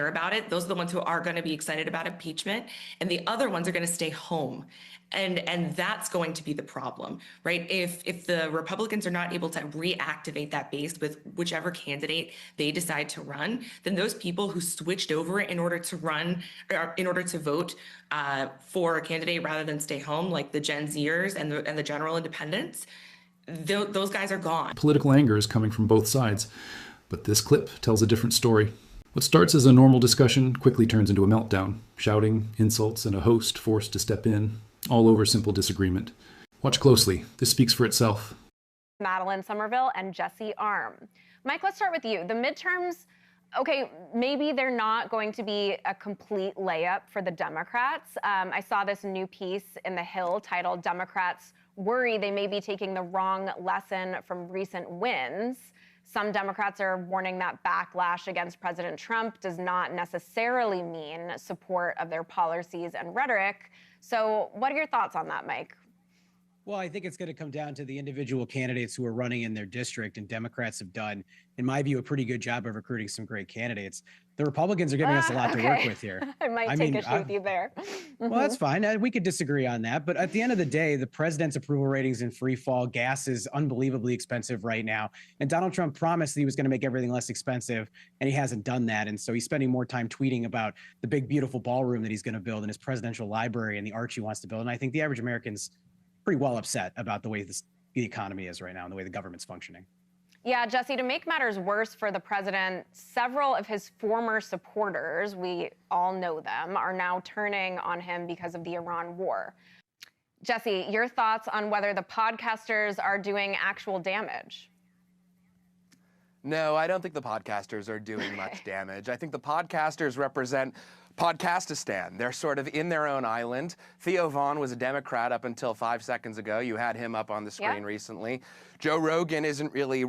about it, those are the ones who are going to be excited about impeachment, and the other ones are going to stay home. And that's going to be the problem, right? If the Republicans are not able to reactivate that base with whichever candidate they decide to run, then those people who switched over in order to run, or in order to vote for a candidate rather than stay home, like the Gen Zers and the general independents, those guys are gone. Political anger is coming from both sides, but this clip tells a different story. What starts as a normal discussion quickly turns into a meltdown, shouting, insults, and a host forced to step in, all over simple disagreement. Watch closely. This speaks for itself. Madeline Somerville and Jesse Arm. Mike, let's start with you. The midterms, okay, maybe they're not going to be a complete layup for the Democrats. I saw this new piece in The Hill titled "Democrats Worry They May Be Taking the Wrong Lesson from Recent Wins." Some Democrats are warning that backlash against President Trump does not necessarily mean support of their policies and rhetoric. So what are your thoughts on that, Mike? Well, I think it's going to come down to the individual candidates who are running in their district, and Democrats have done, in my view, a pretty good job of recruiting some great candidates. The Republicans are giving us a lot to work with here. I might take issue with you there. Well, that's fine. We could disagree on that. But at the end of the day, the president's approval ratings in free fall. Gas is unbelievably expensive right now. And Donald Trump promised that he was going to make everything less expensive, and he hasn't done that. And so he's spending more time tweeting about the big, beautiful ballroom that he's going to build in his presidential library and the arch he wants to build. And I think the average American's pretty well upset about the way the economy is right now and the way the government's functioning. Yeah, Jesse, to make matters worse for the president, several of his former supporters, we all know them, are now turning on him because of the Iran war. Jesse, your thoughts on whether the podcasters are doing actual damage? No, I don't think the podcasters are doing much damage. I think the podcasters represent Podcastistan. They're sort of in their own island. Theo Vaughn was a Democrat up until 5 seconds ago. You had him up on the screen recently. Joe Rogan isn't really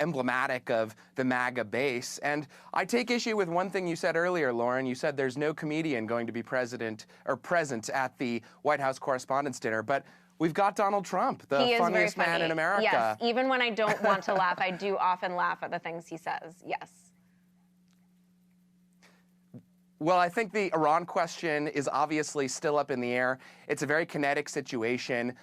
emblematic of the MAGA base. And I take issue with one thing you said earlier, Lauren. You said there's no comedian going to be present at the White House Correspondents' Dinner. But we've got Donald Trump, the funniest man in America. Yes, even when I don't want to laugh, I do often laugh at the things he says. Yes. Well, I think the Iran question is obviously still up in the air. It's a very kinetic situation.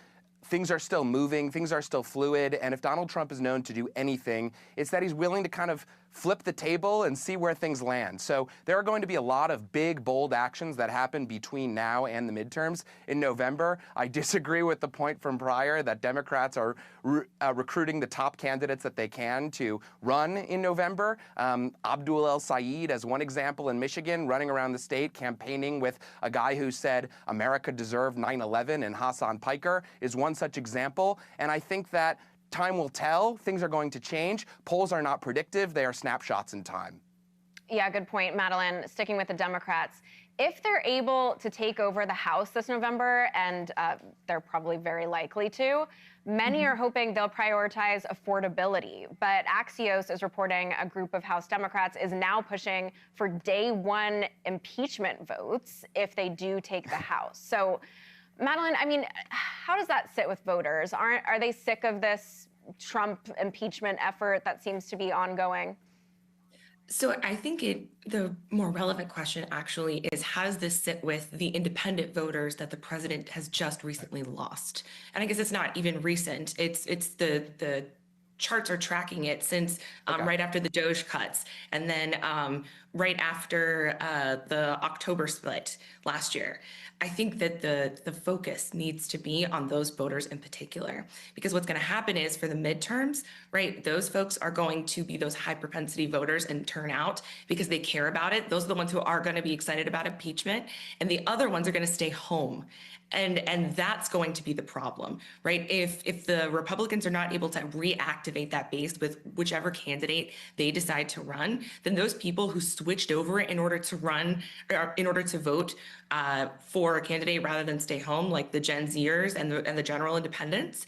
Things are still moving, things are still fluid, and if Donald Trump is known to do anything, it's that he's willing to kind of flip the table and see where things land. So there are going to be a lot of big, bold actions that happen between now and the midterms in November. I disagree with the point from prior that Democrats are recruiting the top candidates that they can to run in November. Abdul El Sayed, as one example in Michigan, running around the state campaigning with a guy who said America deserved 9/11, and Hassan Piker is one such example. And I think that time will tell. Things are going to change. Polls are not predictive. They are snapshots in time. Yeah, good point, Madeline. Sticking with the Democrats, if they're able to take over the House this November, and they're probably very likely to, many are hoping they'll prioritize affordability. But Axios is reporting a group of House Democrats is now pushing for day one impeachment votes if they do take the House. So, Madeline, I mean, how does that sit with voters? Are they sick of this Trump impeachment effort that seems to be ongoing? So I think the more relevant question actually is, how does this sit with the independent voters that the president has just recently lost? And I guess it's not even recent. It's the charts are tracking it since right after the Doge cuts, and then right after the October split last year. I think that the focus needs to be on those voters in particular, because what's going to happen is for the midterms, right, those folks are going to be those high propensity voters and turn out because they care about it. Those are the ones who are going to be excited about impeachment, and the other ones are going to stay home. And that's going to be the problem, right? If the Republicans are not able to reactivate that base with whichever candidate they decide to run, then those people who switched over in order to run, or in order to vote for a candidate rather than stay home, like the Gen Zers and the general independents,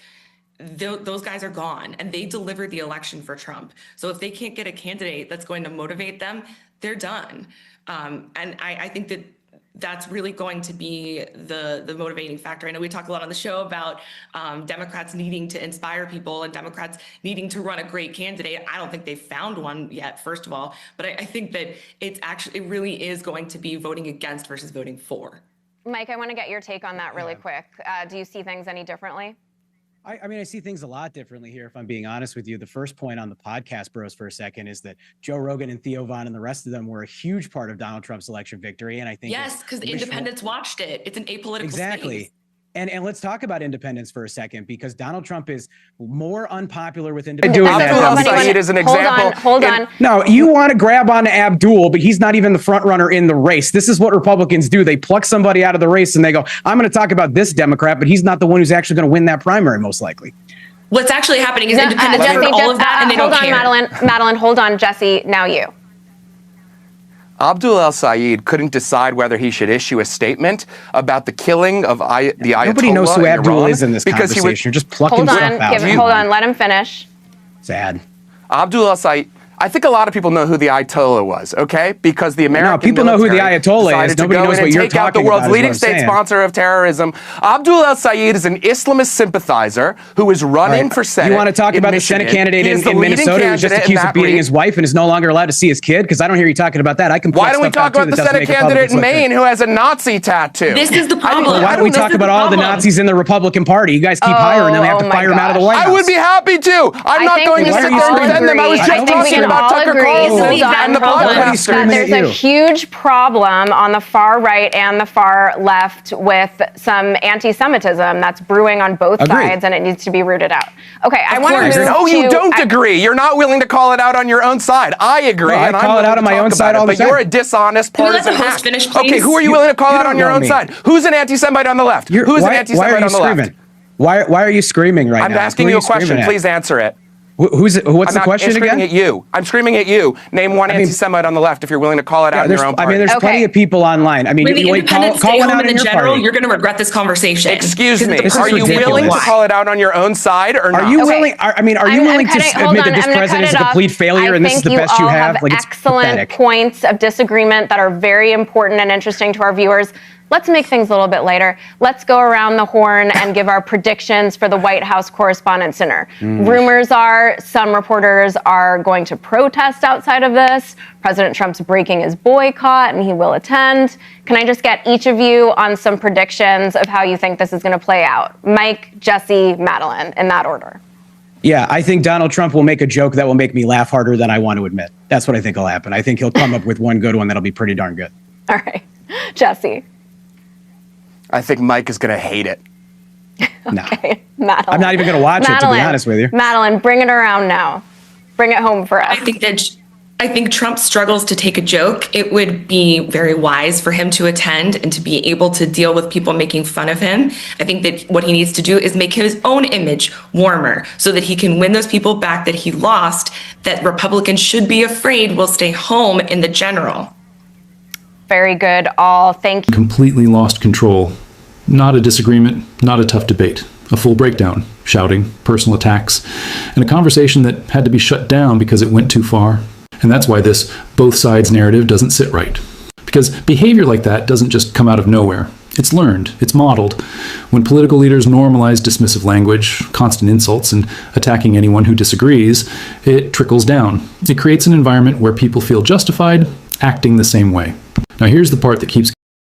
those guys are gone, and they delivered the election for Trump. So if they can't get a candidate that's going to motivate them, they're done. And I think that that's really going to be the motivating factor. I know we talk a lot on the show about Democrats needing to inspire people and Democrats needing to run a great candidate. I don't think they've found one yet, first of all, but I think that it really is going to be voting against versus voting for. Mike, I want to get your take on that really quick. Do you see things any differently? I mean, I see things a lot differently here, if I'm being honest with you. The first point on the podcast, bros, for a second, is that Joe Rogan and Theo Von and the rest of them were a huge part of Donald Trump's election victory. And I think yes, because the independents watched it. It's an apolitical exactly. space. And let's talk about independence for a second, because Donald Trump is more unpopular with independents. Abdul Saeed is an example. Hold on. No, you want to grab on to Abdul, but he's not even the front runner in the race. This is what Republicans do. They pluck somebody out of the race and they go, I'm going to talk about this Democrat, but he's not the one who's actually going to win that primary, most likely. What's actually happening is independents Jesse, heard all of that and they don't care. Hold on, Madeline, hold on, Jesse, now you. Abdul el-Sayed couldn't decide whether he should issue a statement about the killing of the Ayatollah. Nobody knows who Abdul is in this because conversation. You're just plucking stuff out. Hold on, let him finish. Sad. Abdul el-Sayed, I think a lot of people know who the Ayatollah was, okay? Because the American people know who the Ayatollah is. Nobody knows what you're take out the talking world's about, is leading what I'm state saying. sponsor of terrorism. Abdul el-Sayed is an Islamist sympathizer who is running for Senate. You want to talk in about the Michigan. Senate candidate He is the in leading Minnesota who was just candidate accused in of beating that his wife and is no longer allowed to see his kid? Because I don't hear you talking about that. I can. Why don't we talk about the Senate candidate in Maine who has a Nazi tattoo? This is the problem. Why don't we talk about all the Nazis in the Republican Party? You guys keep hiring them. They have to fire them out of the White House. I would be happy to. I'm not going to sit there and defend them. I was just talking about Tucker Carlson and the that there's a huge problem on the far right and the far left with some anti-Semitism that's brewing on both sides, and it needs to be rooted out. Okay, I want to move No, you don't agree. You're not willing to call it out on your own side. I agree. I call it out on my own side all the but time. You're a dishonest partisan hack. Finish, please? Okay, who are you willing to call out on your own side? Who's an anti-Semite on the left? Who's an anti-Semite on the left? Why are you screaming right now? I'm asking you a question. Please answer it. What's the question again? I'm screaming at you. I'm screaming at you. Name one anti-Semite on the left if you're willing to call it out in your own party. I mean, there's plenty of people online. I mean, when the independents stay home in the general, party. you're going to regret this conversation. Excuse me. This is Are you willing to ridiculous. call it out on your own side or not? Are you willing? Are you willing to admit that this president is a complete failure and this is the best you have? Like, it's excellent points of disagreement that are very important and interesting to our viewers. Let's make things a little bit lighter. Let's go around the horn and give our predictions for the White House Correspondents' Dinner. Rumors are some reporters are going to protest outside of this. President Trump's breaking his boycott and he will attend. Can I just get each of you on some predictions of how you think this is going to play out? Mike, Jesse, Madeline, in that order. Yeah, I think Donald Trump will make a joke that will make me laugh harder than I want to admit. That's what I think will happen. I think he'll come up with one good one that'll be pretty darn good. All right. Jesse. I think Mike is going to hate it. No. Okay, Madeline. I'm not even going to watch it, to be honest with you. Madeline, bring it around now. Bring it home for us. I think Trump struggles to take a joke. It would be very wise for him to attend and to be able to deal with people making fun of him. I think that what he needs to do is make his own image warmer so that he can win those people back that he lost, that Republicans should be afraid will stay home in the general. Very good, all. Thank you. Completely lost control. Not a disagreement, not a tough debate. A full breakdown, shouting, personal attacks, and a conversation that had to be shut down because it went too far. And that's why this both sides narrative doesn't sit right. Because behavior like that doesn't just come out of nowhere. It's learned, it's modeled. When political leaders normalize dismissive language, constant insults, and attacking anyone who disagrees, it trickles down. It creates an environment where people feel justified acting the same way. Now here's the part that keeps